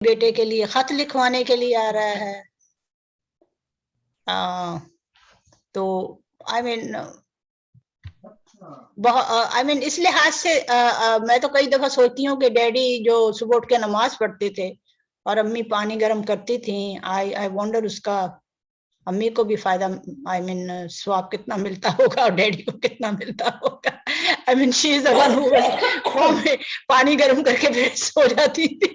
बेटे के लिए खत लिखवाने के लिए आ रहा है। तो आई मीन इस लिहाज से मैं तो कई दफा सोचती हूँ कि डैडी जो सुबह उठ के नमाज पढ़ते थे और अम्मी पानी गर्म करती थी, आई वंडर उसका अम्मी को भी फायदा, स्वाब कितना मिलता होगा और डैडी को कितना मिलता होगा। She is the one who पानी गर्म करके फिर सो जाती थी।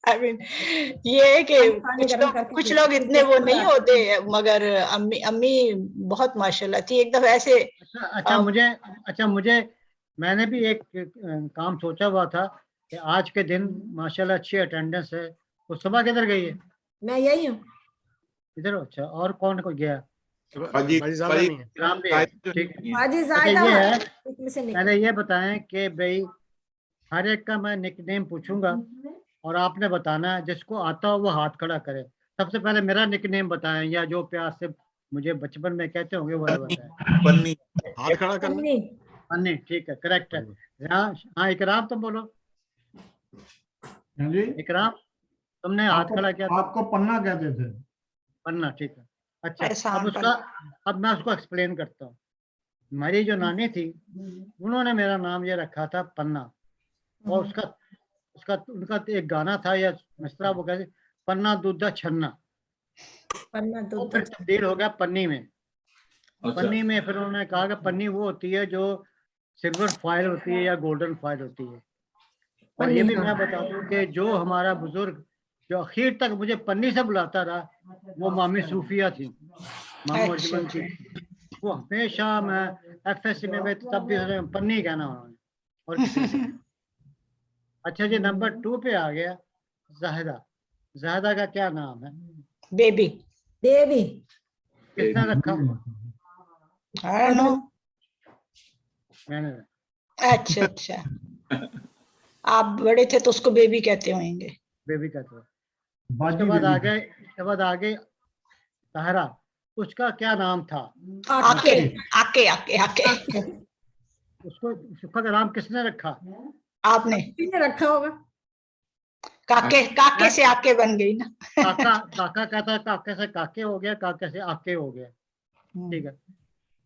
ये है कि कुछ लोग इतने वो नहीं होते, मगर अम्मी अम्मी बहुत माशाल्लाह थी। एक दफा ऐसे मुझे मैंने भी एक काम सोचा हुआ था कि आज के दिन माशाल्लाह अच्छी अटेंडेंस है। तो सुबह किधर गई है? मैं यही हूँ इधर। अच्छा, और कौन को गया? बाजी राम भी है, ठीक है। बाजी अच्छा, ज़ायदा ये है, इसमें से निकल। पहले ये बताएं कि भाई हर एक का मैं निकनेम पूछूंगा और आपने बताना है, जिसको आता हो वो हाथ खड़ा करे। सबसे पहले मेरा निकनेम बताएं, या जो प्यार से मुझे बचपन में कहते होंगे वो बताएं। पन्नी, हाथ खड़ा करना। पन्नी, ठीक है, करेक्ट है। हाँ इकराम, तुम बोलो। इकराम, तुमने हाथ खड़ा किया। आपको पन्ना कहते थे। पन्ना, ठीक है। अच्छा, अब मैं उसको एक्सप्लेन करता हूँ। हमारी जो नानी थी उन्होंने मेरा नाम ये रखा था पन्ना, और उनका एक गाना था या मिसरा, वो कहते पन्ना दूधा छन्ना, फिर तब्दील हो गया पन्नी में। पन्नी में फिर उन्होंने कहा कि पन्नी वो होती है जो सिल्वर फॉइल होती है या गोल्डन फॉइल होती है। और ये भी मैं बता दूं कि जो हमारा बुजुर्ग जो आखिर तक मुझे पन्नी से बुलाता रहा वो मामी सूफिया थी, मामू अजमन थी। वो हमेशा मैं एफएससी में तब भी पन्नी कहना उन्होंने, और किसी ने। अच्छा जी, नंबर 2 पे आ गया जाहिदा। जाहिदा का क्या नाम है? बेबी। बेबी किसने रखा? मैंने। अच्छा आप बड़े थे तो उसको बेबी कहते होंगे। बेबी कहते हो। उसके बाद आगे सहरा, उसका क्या नाम था? आके आके आके आके उसका नाम किसने रखा? आपने रखा होगा। काके से आके बन गई ना। काका कहता है, काके से काके हो गया, काके से आके हो गया। ठीक है,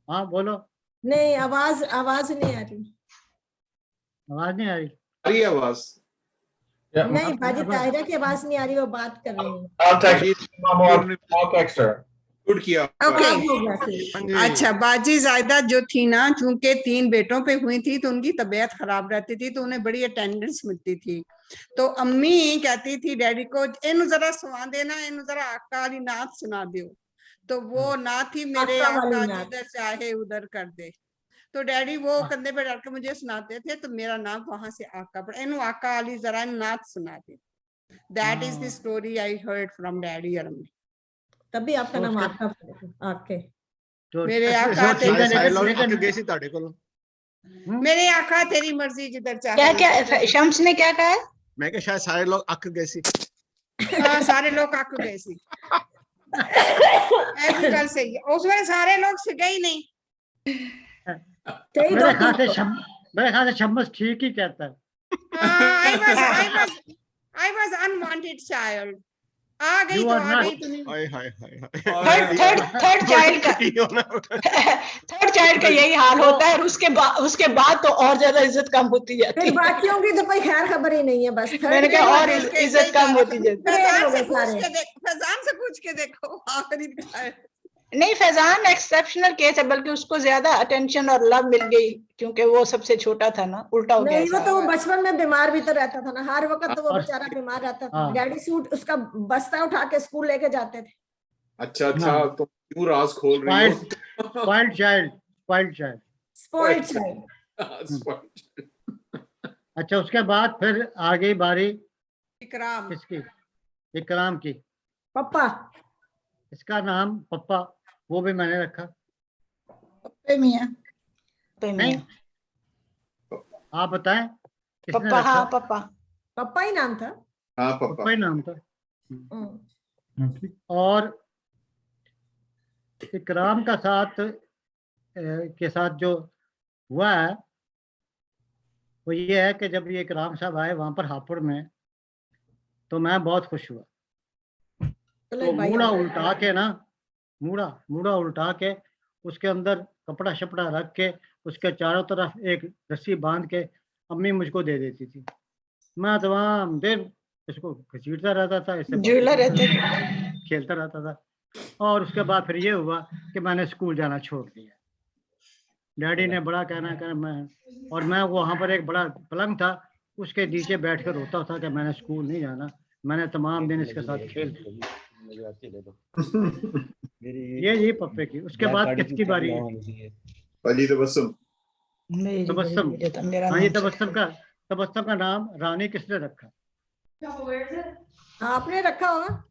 हाँ बोलो। नहीं, आवाज नहीं आ रही। आवाज नहीं आ रही? आवाज नहीं, बाजी ताहिरा की आवाज नहीं आ रही, वो बात कर रही है। गुड किया। अच्छा, बाजी जायदा जो थी ना, चूंकि 3 बेटों पे हुई थी तो उनकी तबीयत खराब रहती थी, तो उन्हें बड़ी अटेंडेंस मिलती थी। तो अम्मी कहती थी डैडी को, इन्हू जरा सुना देना, इन्हू जरा आका वाली नात सुना दियो। तो वो नात थी, मेरे आका जिधर चाहे उधर कर दे। तो डैडी वो कंधे पे डाल के मुझे सुनाते थे, तो मेरा नाम वहां से आका पड़ा। इन्हू आका वाली जरा नात सुना दे। That is the story I heard from daddy और अम्मी। तभी आपका नाम आका आके। मेरे आका मेरे आका तेरी मर्जी जिधर चाहे। क्या शम्स ने क्या कहा? मैं क्या शायद सारे लोग अक गए सी। हाँ, सारे लोग अक गए सी। ऐसी गल सही है, उसमें सारे लोग सिगे ही नहीं। मेरे ख्याल से शम्स ठीक ही कहता है। I was unwanted child. आ गई तो आ गई थर्ड चाइल्ड का यही हाल होता है, और उसके बाद तो और ज्यादा इज्जत कम होती जाती है। बाकियों की तो कोई खैर खबर ही नहीं है, बस मैंने कहा और इज्जत कम होती जाती है। फैजान से पूछ के देखो आखिरी। नहीं, फैजान एक्सेप्शनल केस है, बल्कि उसको ज्यादा अटेंशन और लव मिल गई क्योंकि वो सबसे छोटा था ना, उल्टा हो गया। नहीं, वो तो बचपन में बीमार भी तो रहता था ना, हर वक्त तो वो बेचारा बीमार रहता था। डैडी सूट उसका बस्ता उठा के स्कूल लेके जाते थे। अच्छा, तो क्यों राज खोल रही हो? Spoiled child. अच्छा, उसके बाद फिर आ गई बारी इकराम। किसकी? इकराम की। पप्पा। इसका नाम पप्पा, वो भी मैंने रखा। पप्पे मियां। नहीं, आप बताएं किसने पप्पा। रखा? हाँ, पप्पा ही नाम था। हाँ, पप्पा ही नाम था। और इकराम का के साथ जो हुआ है वो ये है कि जब ये इकराम साहब आए वहां पर हापुड़ में, तो मैं बहुत खुश हुआ। चलो तो भाई मूड़ा उल्टा के ना, मूड़ा उल्टा के उसके अंदर कपड़ा शपड़ा रख के उसके चारों तरफ एक रस्सी बांध के अम्मी मुझको दे देती थी। मैं तमाम दिन इसको घसीटता रहता था, इससे झूला रहता खेलता रहता था। और उसके बाद फिर ये हुआ कि मैंने स्कूल जाना छोड़ दिया। डैडी ने बड़ा कहना मैं वहाँ पर एक बड़ा पलंग था, उसके नीचे बैठ कर रोता था कि मैंने स्कूल नहीं जाना, मैंने तमाम दिन इसके साथ खेल। ये पप्पे की। उसके बाद किसकी बारी है? बाजी तबस्सुम। तबस्सुम। हाँ, ये तबस्सुम का नाम रानी किसने रखा? आपने रखा होगा।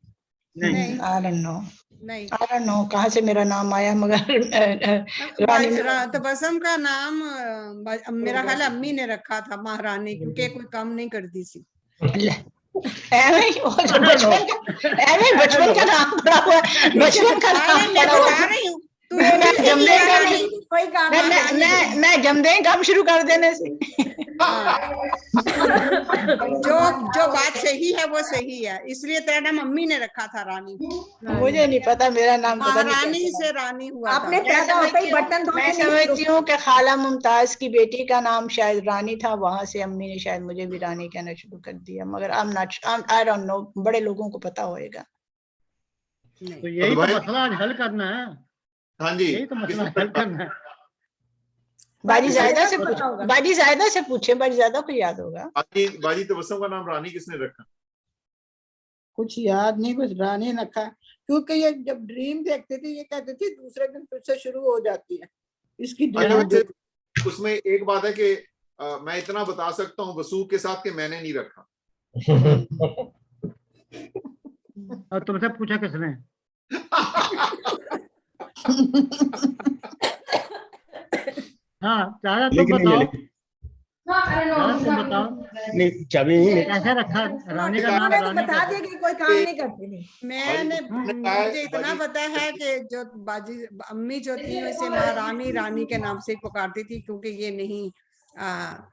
नहीं, I don't know. नहीं, I don't know कहाँ से मेरा नाम आया, मगर रानी तबस्सुम का नाम मेरा ख्याल अम्मी ने रखा था, महारानी, क्योंकि कोई काम नहीं करती थी। बचपन का नाम पड़ा हुआ है, बचपन का नाम पड़ा हुआ है। कोई काम मैं जमदे काम शुरू कर देने से। जो बात सही है वो सही है, इसलिए तेरा नाम अम्मी ने रखा था रानी। मुझे नहीं पता, मेरा नाम महारानी से रानी हुआ आपने था। पैदा होते ही बटन मैं समझती हूँ कि खाला मुमताज की बेटी का नाम शायद रानी था, वहां से अम्मी ने शायद मुझे भी रानी कहना शुरू कर दिया, मगर आई डोंट नो, बड़े लोगों को पता होएगा। तो यही तो मसला आज हल करना है। हाँ जी, यही तो मसला हल करना है। बाजी ज़ायदा से पूछे, बाजी ज़्यादा को याद होगा। बाजी तबस्सुम का नाम रानी किसने रखा? कुछ याद नहीं, बस रानी रखा, क्योंकि ये जब ड्रीम देखते थे ये कहते थे दूसरे दिन फिर से शुरू हो जाती है इसकी ड्रीम। उसमें एक बात है कि मैं इतना बता सकता हूँ वसूख के साथ कि मैंने नहीं रखा। और तुमसे पूछा किसने? हाँ, ज़्यादा तुम बताओ। तुम बताओ कैसे रखा रानी का नाम? तो बता दिया कि कोई काम नहीं करती थी। मुझे इतना पता है कि जो बाजी अम्मी जो थी वैसे महारानी रानी के नाम से ही पुकारती थी, क्योंकि ये नहीं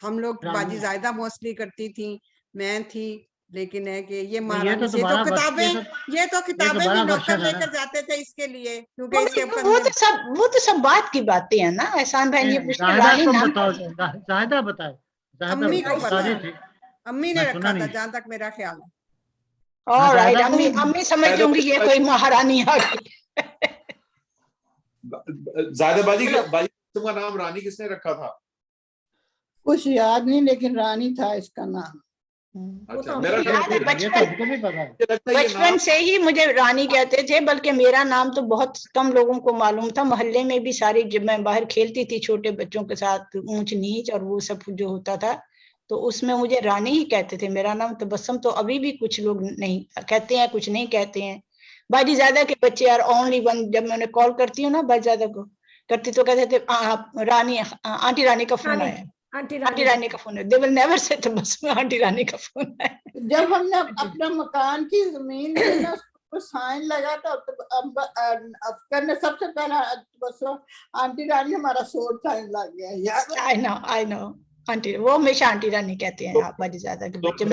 हम लोग बाजी ज़ायदा मोस्टली करती थी, मैं थी, लेकिन है कि ये महारानी से तो किताबें भी नौकर लेकर जाते थे इसके लिए, क्योंकि इसके वो तो सब बात की बातें हैं ना। एहसान भाई ये ज़्यादा बताए। अम्मी को पता है, अम्मी ने रखा था जहाँ तक मेरा ख्याल है। ऑलराइट, अम्मी समझती होंगी ये कोई महारानी आ गई। ज़ायदा बाजी का नाम रानी किसने रखा था? कुछ याद नहीं, लेकिन रानी था इसका नाम। अच्छा, बचपन से ही मुझे रानी कहते थे, बल्कि मेरा नाम तो बहुत कम लोगों को मालूम था। मोहल्ले में भी सारी, जब मैं बाहर खेलती थी छोटे बच्चों के साथ ऊंच नीच और वो सब जो होता था, तो उसमें मुझे रानी ही कहते थे। मेरा नाम तबस्सुम तो अभी भी कुछ लोग नहीं कहते हैं, कुछ नहीं कहते हैं। बाजी ज़्यादा के बच्चे आर ओनली वन, जब मैं उन्हें कॉल करती हूँ ना बाजी ज़्यादा को करती तो कहते थे रानी, आंटी रानी का फोन आया, आंटी रानी का फोन है। They will never say Tabassum aunty रानी का फोन है। जब हमने अपना मकान की जमीन पर साइन लगा था तो अफकर ने सबसे पहला तबस्सुम आंटी रानी हमारा शोर साइन लग गया। आई नो आंटी, वो हमेशा आंटी रानी कहते हैं आप बाजी ज़्यादा के बच्चे,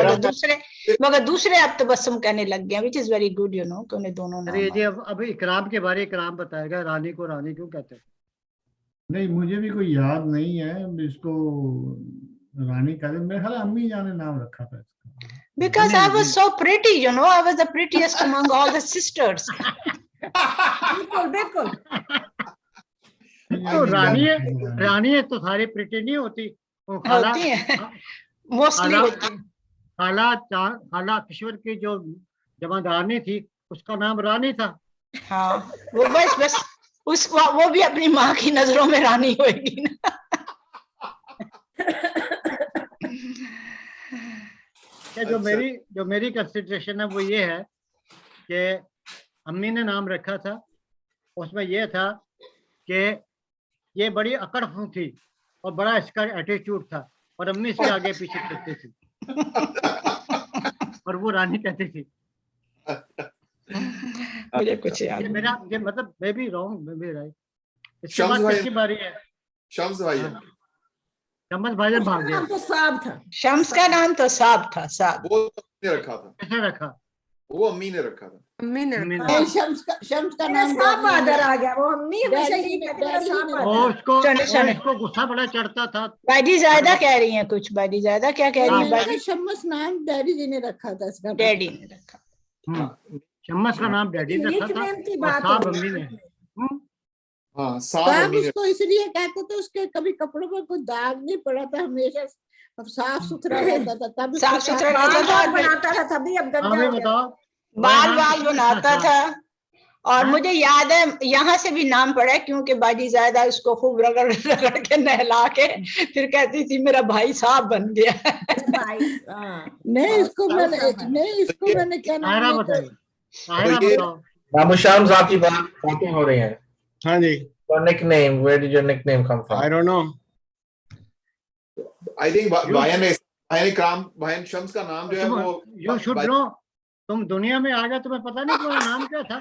मगर दूसरे अब तबस्सुम कहने लग गए, which is very good, you know, कि उन्हें दोनों नाम। अरे जी, अब इकराम के बारे इकराम बताएगा रानी को रानी क्यों कहते हैं। नहीं, मुझे भी कोई याद नहीं है, इसको रानी का मेरे ख्याल अम्मी जान ने नाम रखा था इसका। Because I was so pretty, you know, I was the prettiest among all the sisters. बिल्कुल। तो रानी है तो सारी प्रिटी नहीं होती, वो होती है, मोस्टली होती है। खाला किशोर की जो जमादारनी थी उसका नाम रानी था। हाँ, वो बस वो भी अपनी माँ की नजरों में रानी होगी ना। जो मेरी कंसिडरेशन है वो ये है कि अम्मी ने नाम रखा था, उसमें ये था कि ये बड़ी अकड़ थी और बड़ा इसका एटीट्यूड था और अम्मी से आगे पीछे करती थी और वो रानी कहती थी। मुझे कुछ याद मेरा ये मतलब मैं भी रॉन्ग, मैं भी राइट। इसके बाद किसकी बारी है? शम्स भाई। शम्स भाई भाग गया। तो साब था, शम्स का नाम तो साब था, साब। वो ने रखा था, किसने रखा? वो अम्मी ने रखा था। अम्मी ने अम्मी ने रखा। नहीं, शम्स का मेरा नाम सांप डैडी ने बहादुर आ गया, वो अम्मी हमेशा डैडी यही ने- कहती है मेरा डैडी सांप ने- बहादुर। वो उसको चले, चले। उसको गुस्सा बड़ा चढ़ता था। बाजी ज्यादा कह रही हैं कुछ, बाजी ज्यादा क्या कह रही नहीं, हैं मैंने बाजी? कहा शम्स नाम डैडी जी ने रखा था इसका नाम। डैडी ने रखा। शम्स का नाम डैडी ने रखा था निकनेम की और बात साहब हो अम्मी ने। हाँ, साहब साहब अम्मी ने। उसको इसलिए कहते थे, उसके कभी कपड़ों पर कोई दाग नहीं पड़ा था, हमेशा साफ सुथरा रहता था, तब उसको साफ सुथरा बाल रहता था बाल और फिर बनाता था, तभी अब गंजा हमें हो गया। बताओ बाल नाम बाल किसने बनाता रखा था। और हाँ? मुझे याद है यहाँ से भी नाम पड़ा है, क्योंकि बाजी ज्यादा उसको खूब रगड़ रगड़ के नहला के फिर कहती थी मेरा भाई साहब बन गया। भाई, हाँ। नहीं, और इसको साहब मैंने साहब है। नहीं इसको मैंने क्या नाम तायरा दिया? बताइए, तायरा ये- बताओ। बाबू शाम साहब की बातें हो रही हैं। हाँ जी, Your nickname, where did your nickname come from? I don't know. I think भाई शम्स का नाम जो है वो यू शुड नो, तुम दुनिया में आ गए, तुम्हें पता नहीं तुम्हारा नाम क्या था?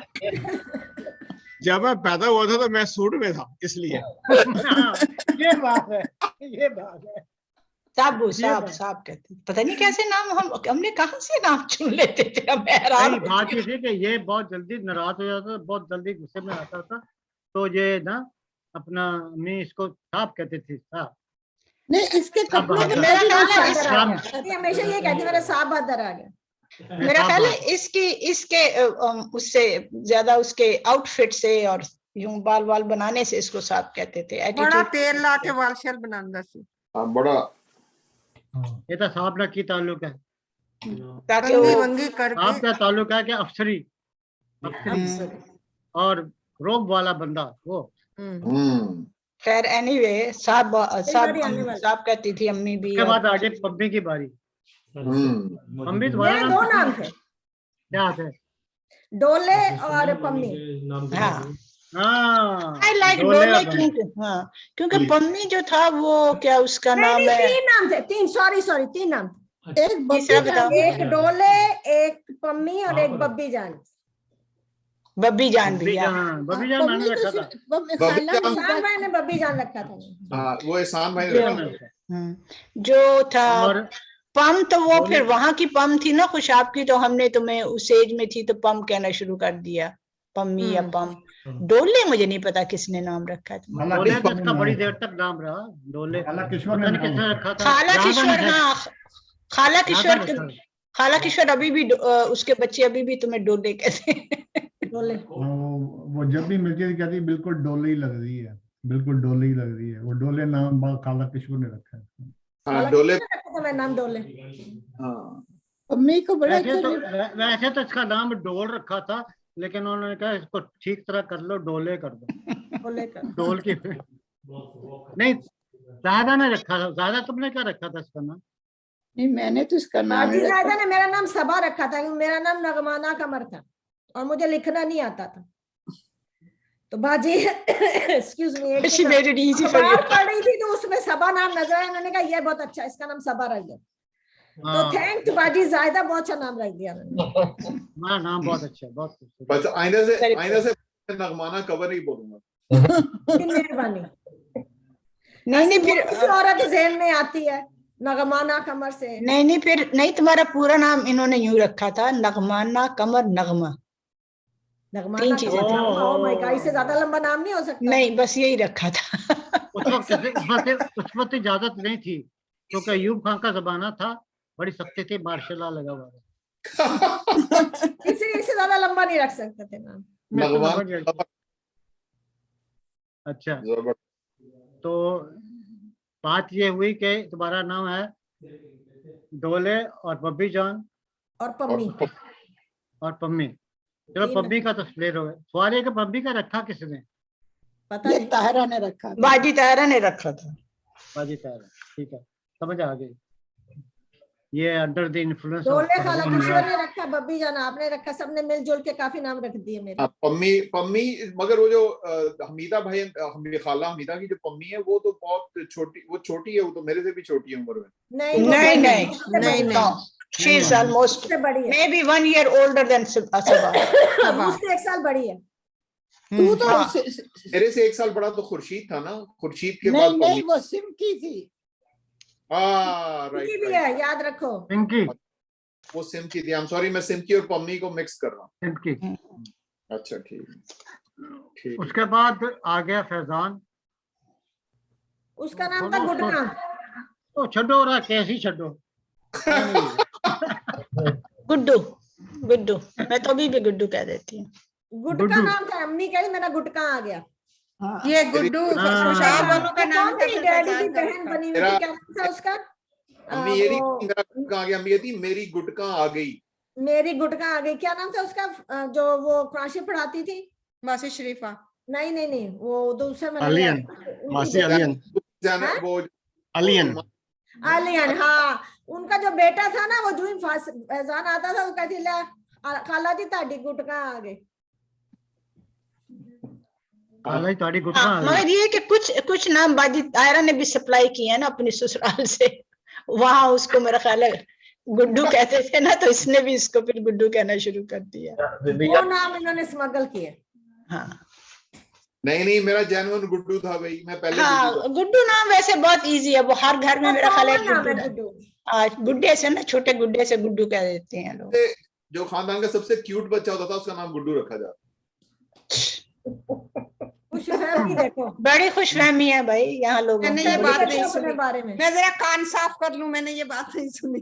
जब मैं पैदा हुआ था तो मैं सूट में था, इसलिए। ये बात है, ये बात है। साबू ये साहब बात- साहब कहते, पता नहीं कैसे नाम हमने कहाँ से नाम चुन लेते थे, हम हैरान नहीं, बात होते ये थे। थी कि ये बहुत जल्दी नाराज हो जाता था, बहुत जल्दी गुस्से में आता था, तो ये ना अपना अम्मी इसको साहब कहते थे, साहब। नहीं, इसके कपड़ों बहादुर। पर मेरा कभी ख्याल है दाग इस- नहीं बहादुर आ पड़ा। गया। कहती है, हमेशा ये कहती है मेरा सांप बहादुर आ गया। मेरा ख्याल है इसके उससे ज्यादा उसके आउटफिट से और यूं बाल वाल बनाने से इसको साहब कहते थे। बड़ा एटीट्यूड तेल ला के वाल शेल बनांदा सी। हाँ, बड़ा ये तो साहब ना की ताल्लुक है। ताकि वंगी वो वंगी करके आपका ताल्लुक है कि अफसरी और रोब वाला बंदा वो। हम्म। खैर एनीवे साहब बारी आने वाली। साहब कहती थी अम्मी भी। उसके और बाद आगे पम्मी की बारी। पम्मी तुम्हारा मेरे नाम दो नाम थे, क्या थे? डोले और पम्मी। हाँ, हाँ, आई लाइक डोले डोले और पम्मी। क्योंकि पम्मी जो था वो क्या उसका नाम नहीं, है? तीन नाम थे, तीन, सॉरी तीन नाम थे। एक बब्बी तीसरा जान बताओ। एक डोले, एक पम्मी और एक बब्बी जान। बब्बी जान भी है। बबी जान मैंने रखा था। खाला जान- शान भाई ने बब्बी जान रखा था। हाँ, वो एहसान भाई ने रखा। जो था और पम, तो वो डोले- फिर वहां की पम थी ना खुशाब की, तो हमने तुम्हें उस एज में थी तो पम कहना शुरू कर दिया, पम्मी या पम। डोले मुझे नहीं पता किसने नाम रखा है तुम्हारा। डोले तो इसका बड़ी देर तक नाम रहा। डोले खाला किशोर पता ने नहीं किसने रखा था। खाला राधा ने किशोर, शायद- हाँ खाला किशोर, राधा ने शायद। खाला किशोर अभी भी उसके बच्चे अभी भी तुम्हें डोले कहते हैं। डोले। वो जब भी मिलती थी कहती बिल्कुल डोले ही लग रही है, बिल्कुल डोले ही लग रही है। वो डोले नाम खाला किशोर ने रखा है। हाँ, डोले। रखा था मैं नाम डोले। हाँ, मम्मी को बड़ा वैसे तो इसका नाम डोल रखा था, लेकिन उन्होंने कहा इसको ठीक तरह कर लो, डोले कर दो। डोले का। डोल की नहीं, ज्यादा ने रखा था। ज्यादा तुमने क्या रखा था इसका नाम? नहीं, मैंने तो इसका नाम ही बाजी रखा। जायदा ने मेरा नाम सबा रखा था, क्योंकि मेरा नाम नगमाना कमर था और मुझे लिखना नहीं आता था। तो बाजी excuse me, She made it easy for you. अखबार पढ़ रही थी तो उसमें सबा नाम नजर आया, उन्होंने कहा ये बहुत अच्छा, इसका नाम सबा रख गया। तो थैंक बाजी जायदा, बहुत अच्छा नाम रख दिया मैंने। हाँ, नाम बहुत अच्छा है, बहुत खूबसूरत। बस आइंदा से नगमाना कवर ही बोलूंगा। मेहरबानी। नहीं फिर किसी औरत के ज़हन में आती है नगमाना कमर से। नहीं फिर नहीं, तुम्हारा पूरा नाम इन्होंने यूं रखा था, नगमाना कमर नगमा। नगमाना तीन चीजें कमर थी। नगमा। ओह माय गॉड, इससे ज्यादा लंबा नाम नहीं हो सकता। नहीं बस यही रखा था। उस वक्त इजाजत नहीं थी, क्योंकि अयूब खान का जमाना था, बड़ी सख्ती थी, मार्शल लॉ लगा हुआ था। इससे ज्यादा लंबा नहीं रख सकते थे नाम। नगमान अच्छा, जबरदस्त। तो बात ये हुई कि तुम्हारा नाम है डोले और बब्बी जान और पम्मी। और पम्मी। चलो तीन पम्मी का तो क्लियर हो गया। सवाल है कि पम्मी का रखा किसने? पता ये नहीं। ताहरा ने रखा था। बाजी तारा ने रखा था। बाजी तारा, ठीक है, समझ आ गई। ये अंडर द इन्फ्लुएंस डोले खाला किशोर ने रखा, बब्बी जान आपने रखा, सबने मिलजुल के काफी नाम रख दिए मेरे। हाँ, पम्मी मगर वो जो हमीदा भाई, खाला हमीदा की जो पम्मी है वो तो बहुत छोटी, वो छोटी है, वो तो मेरे से भी छोटी है उम्र में। नहीं नहीं नहीं नहीं उससे नहीं, बड़ी नहीं। है। शी इज ऑलमोस्ट उससे बड़ी है। May be 1 year older than सबा। उससे 1 साल बड़ी है। तू तो हाँ। मेरे से 1 साल बड़ा तो खुर्शीद था ना, खुर्शीद के नहीं बाद नहीं, पम्मी। वो सिम की थी। हाँ, उनकी राइट भी है, याद रखो। पिंकी, वो सिम की थी। आई एम सॉरी, मैं सिम की और पम्मी को मिक्स कर रहा हूँ। सिम की। अच्छा ठीक। उसके बाद आ गया फैजान, उसका नाम था गुडका। तो छो रहा कैसी छो गुड्डू, गुड्डू, मैं तो अभी भी गुड्डू कह देती हूँ। गुडका नाम था, अम्मी कही मेरा गुटका आ गया। ये गुड्डू खुशहाल दोनों का नाम था। थी डैडी की बहन बनी हुई थी, क्या नाम था उसका? अम्मी ये नहीं मेरा गुटका आ गया, अम्मी कहती मेरी गुटका आ गई। मेरी गुटका आ गई, क्या नाम था उसका जो वो क्राशी पढ़ाती थी? मासी शरीफा। नहीं, वो दूसरे में अलियन, मासी अलियन, वो अलियन। आलियन, हाँ। उनका जो बेटा था ना, वो जो ही फैजान आता था वो कहती ला खाला जी ताड़ी गुटका आ गई। मगर ये कि कुछ नाम बाजी तायरा ने भी सप्लाई किए हैं ना अपनी ससुराल से, वहां उसको मेरा ख्याल है गुड्डू कहते थे ना, तो इसने भी इसको फिर गुड्डू कहना शुरू कर दिया। वो नाम इन्होंने स्मगल किए। हाँ नहीं, मेरा जेन्युइन गुड्डू था भाई, मैं पहले गुड्डू नाम वैसे बहुत इजी है, वो हर घर में मेरा ख्याल है गुड्डे से ना, छोटे गुड्डे से गुड्डू कह देते हैं लोग। जो खानदान का सबसे क्यूट बच्चा होता था उसका नाम गुड्डू रखा जाता। देखो बड़ी खुशफहमी है भाई यहाँ लोगों मैंने ये बात नहीं सुनी बारे में। मैं जरा कान साफ कर लूं, मैंने ये बात नहीं सुनी।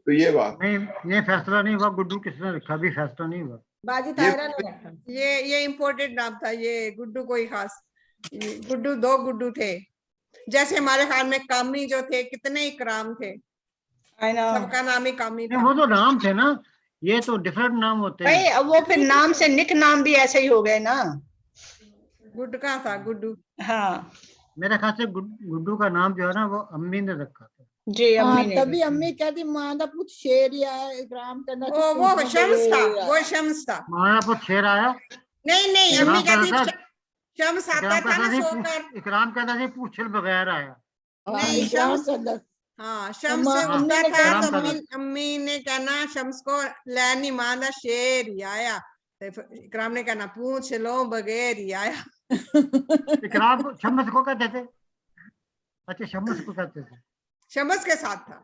तो ये बात नहीं, ये फैसला नहीं हुआ गुड्डू किसने रखा, भी फैसला नहीं हुआ। बाजी तायरा ने रखा। ये इम्पोर्टेड नाम था ये गुड्डू, कोई खास गुड्डू, 2 गुड्डू थे। जैसे हमारे ख्याल में कामी जो थे, कितने इकराम थे, सबका नाम ही कामी था। वो तो नाम थे ना, ये तो डिफरेंट नाम होते हैं। अब वो फिर नाम से निक नाम भी ऐसे ही हो गए ना। गुड्डका था गुड्डू। हाँ मेरे ख्याल से गुड्डू का नाम जो है ना वो अम्मी ने रखा था। जी अम्मी ने। तभी अम्मी कहती मां दा पुत शेर आया इकराम करना। वो शम्स था, वो शम्स था। मां दा पुत शेर आया। नहीं अम्मी कहती शम्स आता था ना सोकर। इकराम कहता था पूछल बगैर आया। नहीं शम्स, हाँ शम्स से उठता था तो अम्मी ने कहना शम्स को लैनी मां दा शेर ही आया, इकराम ने कहना पूछ लो बगैर ही आया। इकराम को शम्स को कहते थे। अच्छा शम्स को कहते थे। शम्स के साथ था।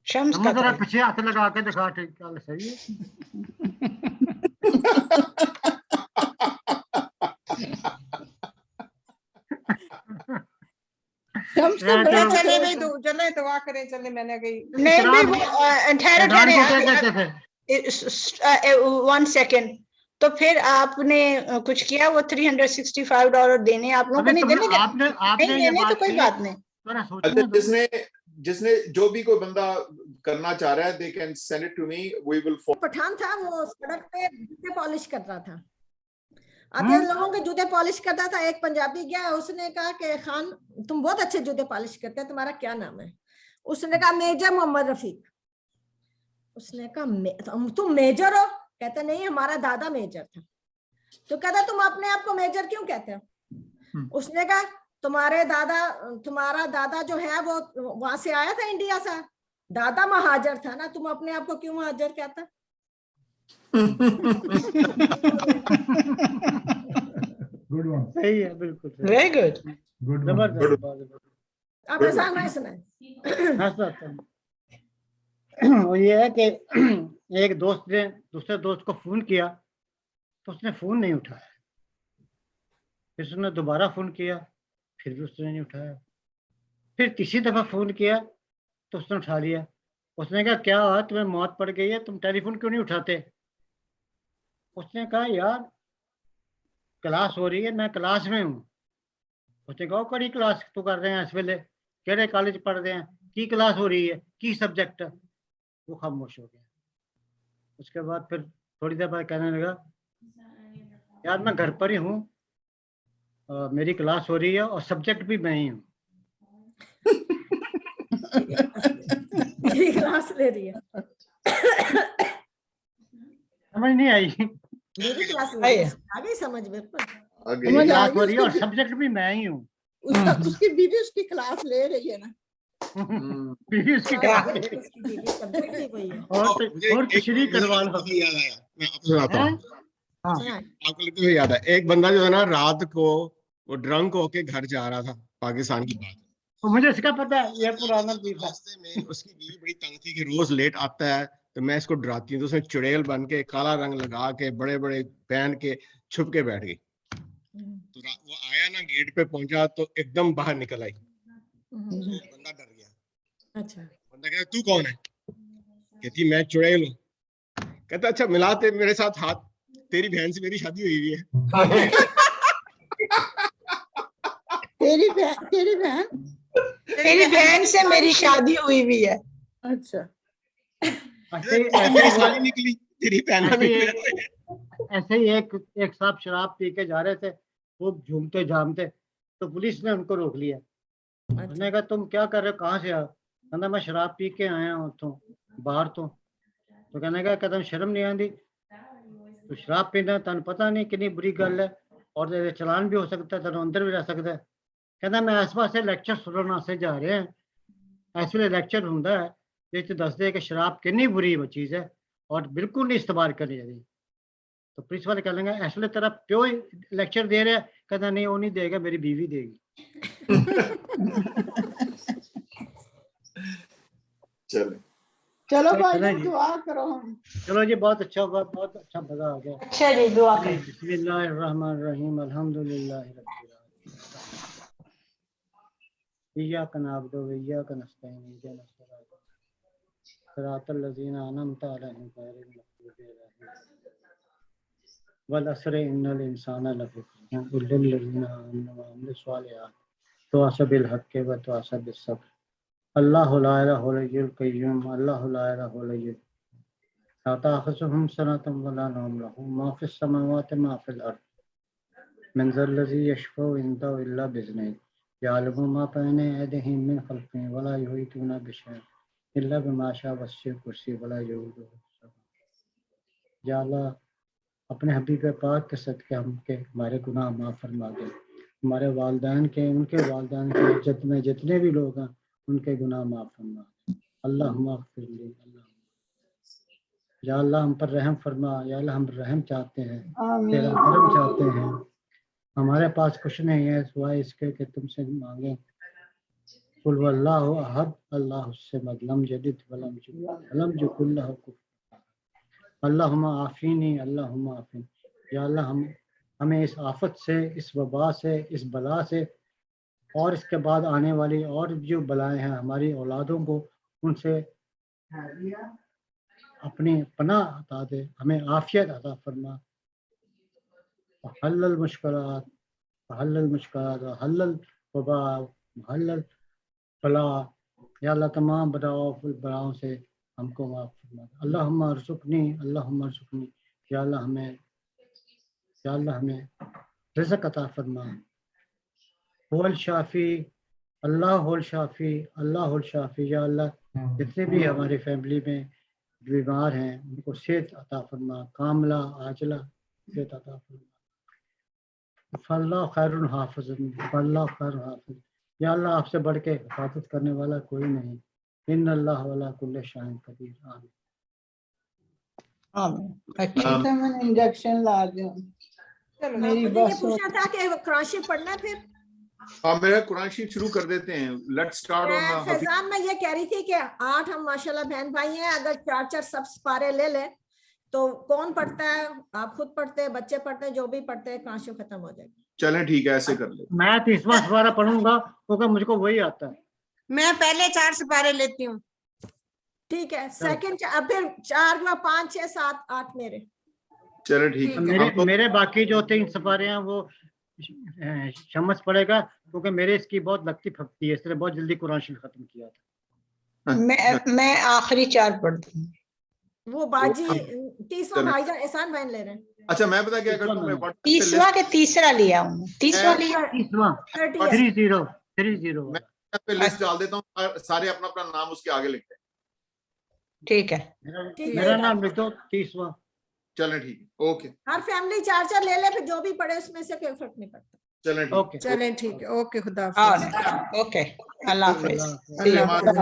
शम्स का जरा पीछे हाथ लगा के दिखा, ठीक चल सही है। चले भाई चले दुआ करें, चले मैंने कही नहीं भाई ठहरे 1 सेकेंड। तो फिर आपने कुछ किया, वो $365 देने आप लोगों को नहीं देने? आपने देने तो कोई बात नहीं। अच्छा जिसने जो भी कोई बंदा करना चाह रहा है they can send it to me, we will follow. Pathan था, वो सड़क पे जूते पॉलिश कर रहा था, आधे लोगों के जूते पॉलिश करता था। एक पंजाबी गया, उसने कहा कि खान तुम बहुत अच्छे जूते पॉलिश करते हैं, तुम्हारा क्या नाम है? उसने कहा मेजर मोहम्मद रफीक। उसने कहा तुम मेजर हो? कहता नहीं हमारा दादा मेजर था। तो कहता तुम अपने आप को मेजर क्यों कहते हो? उसने कहा तुम्हारा दादा जो है वो वहां से आया था इंडिया से, दादा महाजर था ना, तुम अपने आप को क्यों महाजर कहता? गुड वन, सही है, बिल्कुल वेरी गुड, गुड जबरदस्त। आप आसान है सुनाए। वो ये है कि एक दोस्त ने दूसरे दोस्त को फोन किया तो उसने फोन नहीं उठाया, फिर उसने दोबारा फोन किया, फिर भी उसने नहीं उठाया, फिर तीसरी दफा फोन किया तो उसने उठा लिया। उसने कहा क्या हुआ, तुम्हें मौत पड़ गई है, तुम टेलीफोन क्यों नहीं उठाते? उसने कहा यार क्लास हो रही है, मैं क्लास में हूँ। उसने कहा कड़ी क्लास तो कर रहे हैं इस वेले, केड़े कॉलेज पढ़ रहे हैं, की क्लास हो रही है, की सब्जेक्ट? वो खामोश हो गया। उसके बाद फिर थोड़ी देर बाद कहने लगा यार मैं घर पर ही हूँ, मेरी क्लास हो रही है और सब्जेक्ट भी मैं ही हूँ। मेरी क्लास ले रही है, समझ नहीं आई? मेरी क्लास ले रही है, आ गई समझ में? क्लास हो रही है और सब्जेक्ट भी मैं ही हूँ। उसकी बीवी उसकी क्लास ले रही है ना। बीवी उसकी क्लास ले रही है। और तशरीह करवा लो। याद आया, मैं आपको सुनाता हूँ। आपको लिखते हुए याद है, एक बंदा जो है ना रात को वो ड्रंक होके घर जा रहा था, पाकिस्तान की बात, तो मुझे इसका पता है, ये पुराना पीस है। रास्ते में उसकी बीवी बड़ी तंग थी कि रोज लेट आता है, तो मैं इसको डराती हूँ, तो उसने चुड़ैल बन के काला रंग लगा के बड़े बड़े पहन के छुप के बैठ गई। तो वो आया ना, गेट पे पहुंचा तो एकदम बाहर निकल आई, तो बंदा डर गया। अच्छा, बंदा कहता तू कौन है? कहती मैं चुड़ैल हूँ। कहता अच्छा मिलाते मेरे साथ हाथ, तेरी बहन से मेरी शादी हुई हुई है। तेरी बहन तेरी बहन से मेरी शादी हुई भी है। अच्छा, मेरी साली निकली, तेरी बहन का निकला। ऐसे ही एक साहब शराब पी के जा रहे थे, वो झूमते झामते, तो पुलिस ने उनको रोक लिया। उसने कहा तुम क्या कर रहे हो, कहाँ से आ? कहना मैं शराब पी के आया हूँ तो बाहर तो कहने का कहता शर्म नहीं आती, तो शराब पीना तेन पता नहीं कितनी बुरी गल है, और तेरे चलान भी हो सकता है, तेन अंदर भी रह सकता है। कहना मैं इस पासे लैक्चर सुनने वास्ते जा रहे हैं, इस वे लैक्चर होंगे जिस दसदे कि शराब कितनी बुरी चीज़ है और बिल्कुल नहीं इस्तेमाल करनी चाहिए। तो पुलिस वाले कह लेंगे इस वे तेरा प्यो लेक्चर दे रहा है? कहता नहीं वो नहीं देगा, मेरी बीवी देगी। चलो भाई दुआ करो। चलो जी, बहुत अच्छा मजा आ गया। अच्छा जी, दुआ करें। बिस्मिल्लाहिर्रहमानिर्रहीम, अल्हम्दुलिल्लाहि रब्बिल आलमीन, इय्याका नअबुदु व इय्याका नस्तईन, इहदिना सिरातल लज़ीना अनअमता अलैहिम गैरिल मग़्दूबि अलैहिम वल अस्र इन्नल इंसाना लफ़ी खुस्र इल्लल लज़ीना आमनु व अमिलुस सालिहात तवासौ बिल हक़्क़ि व तवासौ बिस सब्र। अल्लाहु ला इलाहा इल्लल क़य्यूम, अल्लाहु ला इलाहा इल्लल्लाह, ला ताख़ुज़ुहु सिनतुन व ला नौम, लहू मा फ़िस समावाति व मा फ़िल अर्ज़, मन ज़ल्लज़ी यशफ़उ इंदहु इल्ला बिइज़्निही, यअलमु मा बैना अयदीहिम मिन ख़ल्क़िहिम व ला युहीतूना बिशैइन इल्ला बिमा शाअ वसिअ कुर्सियुहु व ला यऊदुहु हिफ़्ज़ुहुमा। या अल्लाह, अपने हबीब पाक के सदक़े हमके हमारे गुनाह माफ़ फरमा दे, हमारे वालिदैन के, उनके वालिदैन के, इज्जत में जितने भी लोग हैं उनके गुनाह माफ़ फरमा दे। अल्लाहुम्मा अग़फ़िरली, या अल्लाह हम पर रहम फरमा। या अल्लाह हम रहम चाहते हैं, तेरा करम चाहते हैं। हमारे पास कुछ नहीं है सिवाय इसके कि तुमसे मांगे। कुल वल्लाहु अहद, अल्लाहु सम्मद, लम यलिद वलम यूलद वलम यकुल लहू कुफुवन अहद। अल्लाहुम्मा आफ़ीनी, अल्लाहुम्मा आफ़ीनी। या अल्लाह हमें इस आफत से, इस वबा से, इस बला से और इसके बाद आने वाली और जो बलाएं हैं हमारी औलादों को, उनसे अपनी पनाह अता दे, हमें आफियत अता फरमा। हल्लल मुश्किलात, हल्लल वबा, हल्लल बला। या अल्लाह तमाम बलाओं से हमको माफ़ फरमा। अल्लाहुम्मा अर्ज़ुक़नी, अल्लाहुम्मा अर्ज़ुक़नी। या अल्लाह हमें रिज़्क़ अता फरमा। हुवल शाफ़ी, अल्लाहुल शाफ़ी, अल्लाहुल शाफ़ी। या अल्लाह जितने भी हमारी फैमिली में बीमार हैं उनको सेहत अता फरमा, कामला आजला सेहत अता फरमा। फल्लाहु खैरुन हाफ़िज़ुन, फल्लाहु खैरुन हाफ़िज़। या अल्लाह आपसे बढ़ के हिफाजत करने वाला कोई नहीं। इन्नल्लाह अला कुल्लि शैइन क़दीर। आमीन। मैं इंजेक्शन ला दूं। मेरी मुझे ये बस पूछना था कि कुरान शरीफ पढ़ना है फिर। हाँ, मेरा कुरान शरीफ शुरू कर देते हैं। लेट्स स्टार्ट ऑन फैजान, मैं ये कह रही थी कि 8 हम माशाल्लाह बहन भाई हैं, अगर 4-4 सब पारे ले लें तो कौन पढ़ता है? आप खुद पढ़ते हैं, बच्चे पढ़ते हैं, जो भी पढ़ते हैं, कुरान शरीफ खत्म हो जाएगी। चलें ठीक है, ऐसे कर ले। मैं 30वां सपारा पढ़ूंगा क्योंकि मुझको वही आता है। मैं पहले 4 सिपारे लेती हूँ। ठीक है, सेकंड अब फिर 4 व 5 6 7 8 मेरे। चलो ठीक है। मेरे बाकी जो 3 सपारे हैं वो शमस पड़ेगा क्योंकि मेरे इसकी बहुत लगती फकती है, इसलिए बहुत जल्दी कुरान शरीफ खत्म किया था। मैं आखिरी 4 पढ़ती हूँ। वो बाजी 30वां भाईजान एहसान भाई ले रहे हैं। अच्छा, मैं पता क्या करता हूँ, मैं व्हाट्सएप 30वां के तीसरा लिया हूँ, 30वां लिया, 30वां 30 मैं पे लिस्ट डाल देता हूँ, सारे अपना अपना नाम उसके आगे लिखते हैं। ठीक है, मेरा नाम लिख दो 30वां। चलें ठीक है, ओके। हर फैमिली 4-4 ले ले, फिर जो भी पढ़े उसमें से कोई फर्क नहीं पड़ता। चलें ठीक, ओके चलें ठीक है, ओके, खुदा हाफिज। ओके, अल्लाह हाफिज। अल्लाह हाफिज।